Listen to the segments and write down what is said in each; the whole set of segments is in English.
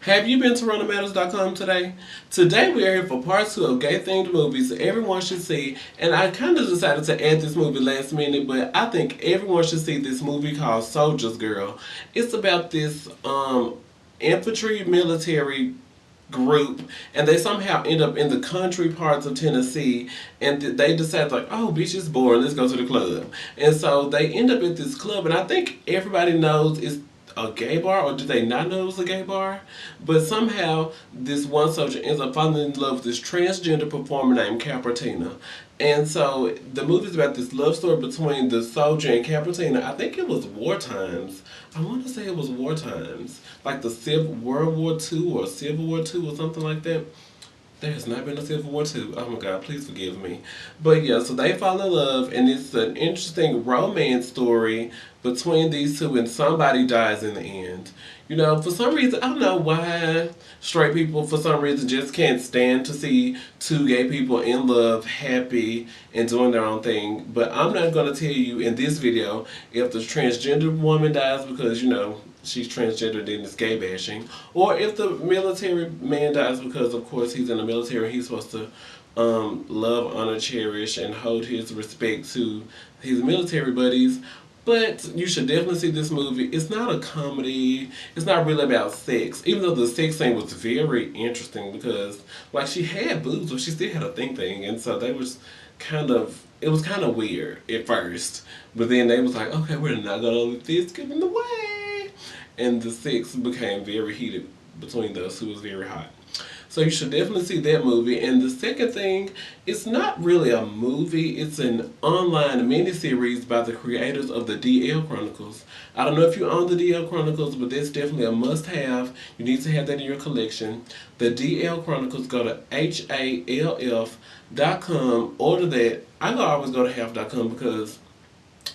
Have you been to RunnerMatters.com today? Today we are here for part 2 of gay themed movies everyone should see, and I kind of decided to add this movie last minute, but I think everyone should see this movie called Soldier's Girl. It's about this infantry military group, and they somehow end up in the country parts of Tennessee, and they decide like, oh, beach is boring, let's go to the club. And so they end up at this club, and I think everybody knows it's a gay bar, or did they not know it was a gay bar? But somehow this one soldier ends up falling in love with this transgender performer named Capertina. And so the movie's about this love story between the soldier and Capertina. I think it was war times. I want to say it was war times, like the World War II or Civil War II or something like that. There has not been a Civil War II. Oh my God, please forgive me. But yeah, so they fall in love, and it's an interesting romance story between these two, and somebody dies in the end. You know, for some reason, I don't know why straight people, for some reason, just can't stand to see two gay people in love, happy, and doing their own thing. But I'm not going to tell you in this video if the transgender woman dies because, you know, she's transgender, then it's gay bashing, or if the military man dies because, of course, he's in the military, he's supposed to love, honor, cherish, and hold his respect to his military buddies. But you should definitely see this movie. It's not a comedy. It's not really about sex. Even though the sex scene was very interesting because, like, she had boobs, but she still had a thing. And so they was kind of, it was kind of weird at first. But then they was like, okay, we're not going to let this get in the way. And the sex became very heated between those who was very hot. So you should definitely see that movie. And the second thing, it's not really a movie, it's an online miniseries by the creators of the DL Chronicles. I don't know if you own the DL Chronicles, but that's definitely a must-have. You need to have that in your collection. The DL Chronicles, go to HALF.com, order that. I always go to half.com because,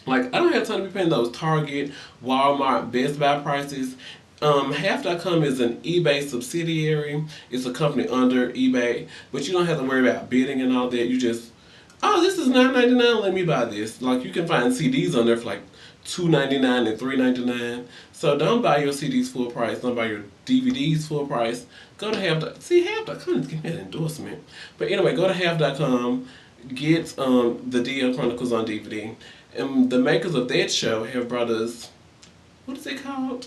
like, I don't have time to be paying those Target, Walmart, Best Buy prices. Half.com is an eBay subsidiary. It's a company under eBay, but you don't have to worry about bidding and all that. You just, oh, this is $9.99. Let me buy this. Like, you can find CDs on there for like $2.99 and $3.99. So don't buy your CDs full price. Don't buy your DVDs full price. Go to half.com is getting an endorsement. But anyway, go to half.com. Get the DL Chronicles on DVD. And the makers of that show have brought us, what is it called?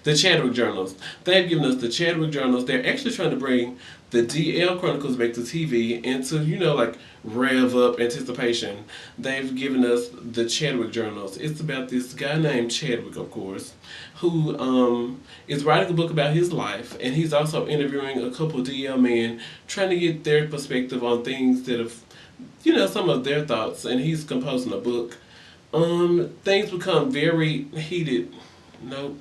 The Chadwick Journals. They've given us the Chadwick Journals. They're actually trying to bring the DL Chronicles back to TV and to, you know, like, rev up anticipation. They've given us the Chadwick Journals. It's about this guy named Chadwick, of course, who is writing a book about his life, and he's also interviewing a couple of DL men, trying to get their perspective on things that have, you know, some of their thoughts, and he's composing a book. Things become very heated. Nope.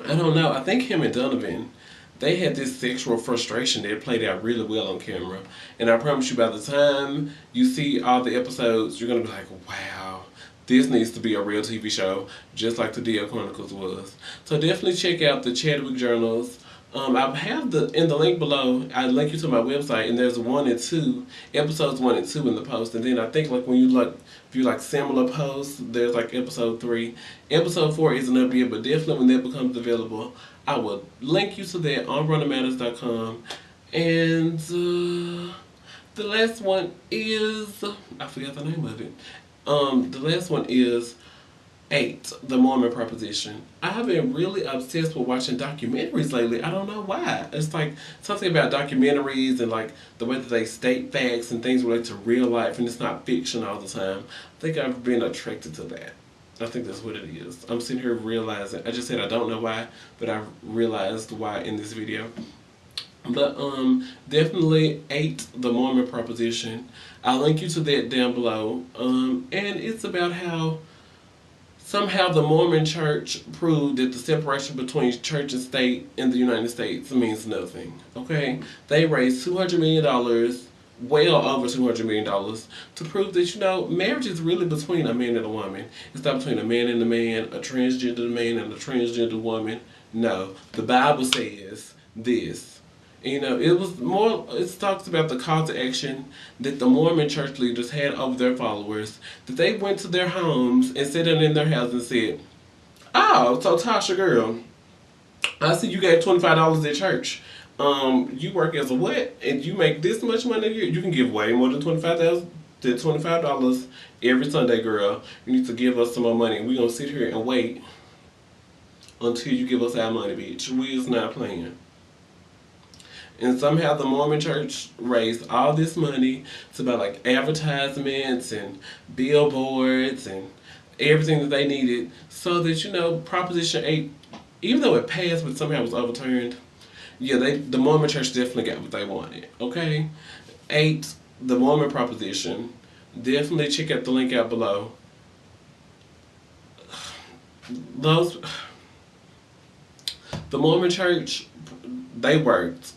I don't know. I think him and Donovan, they had this sexual frustration that played out really well on camera. And I promise you, by the time you see all the episodes, you're going to be like, wow, this needs to be a real TV show, just like the DL Chronicles was. So definitely check out the Chadwick Journals. I have in the link below, I link you to my website, and there's 1 and 2, episodes 1 and 2 in the post. And then I think, like, when you look, if you like similar posts, there's like episode 3. Episode 4 isn't up yet, but definitely when that becomes available, I will link you to that on runnermatters.com. And the last one is, I forgot the name of it. The last one is 8, The Mormon Proposition. I have been really obsessed with watching documentaries lately. I don't know why. It's like something about documentaries and like the way that they state facts and things related to real life, and it's not fiction all the time. I think I've been attracted to that. I think that's what it is. I'm sitting here realizing, I just said I don't know why, but I realized why in this video. But definitely 8, The Mormon Proposition. I'll link you to that down below. And it's about how somehow the Mormon Church proved that the separation between church and state in the United States means nothing. Okay? They raised $200 million, well over $200 million, to prove that, you know, marriage is really between a man and a woman. It's not between a man and a man, a transgender man and a transgender woman. No. The Bible says this. You know, it talks about the call to action that the Mormon church leaders had over their followers, that they went to their homes and sat down in their house and said, oh, so Tasha girl, I see you gave $25 at church. You work as a what, and you make this much money a year. You can give way more than $25 every Sunday, girl. You need to give us some more money. We're gonna sit here and wait until you give us our money, bitch. We is not playing. And somehow the Mormon church raised all this money to buy like advertisements and billboards and everything that they needed so that, Proposition 8, even though it passed but somehow was overturned, yeah, the Mormon church definitely got what they wanted. Okay? 8, the Mormon proposition. Definitely check out the link out below. Those the Mormon church, they worked.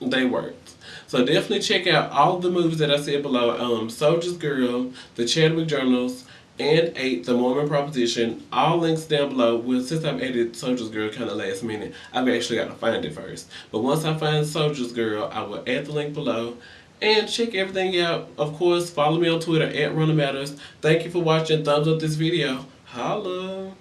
They worked. So definitely check out all the movies that I said below. Soldier's Girl, The Chadwick Journals, and 8, The Mormon Proposition. All links down below. Well, since I've added Soldier's Girl kind of last minute, I've actually got to find it first. But once I find Soldier's Girl, I will add the link below. And check everything out. Of course, follow me on Twitter at Rona Matters. Thank you for watching. Thumbs up this video. Holla.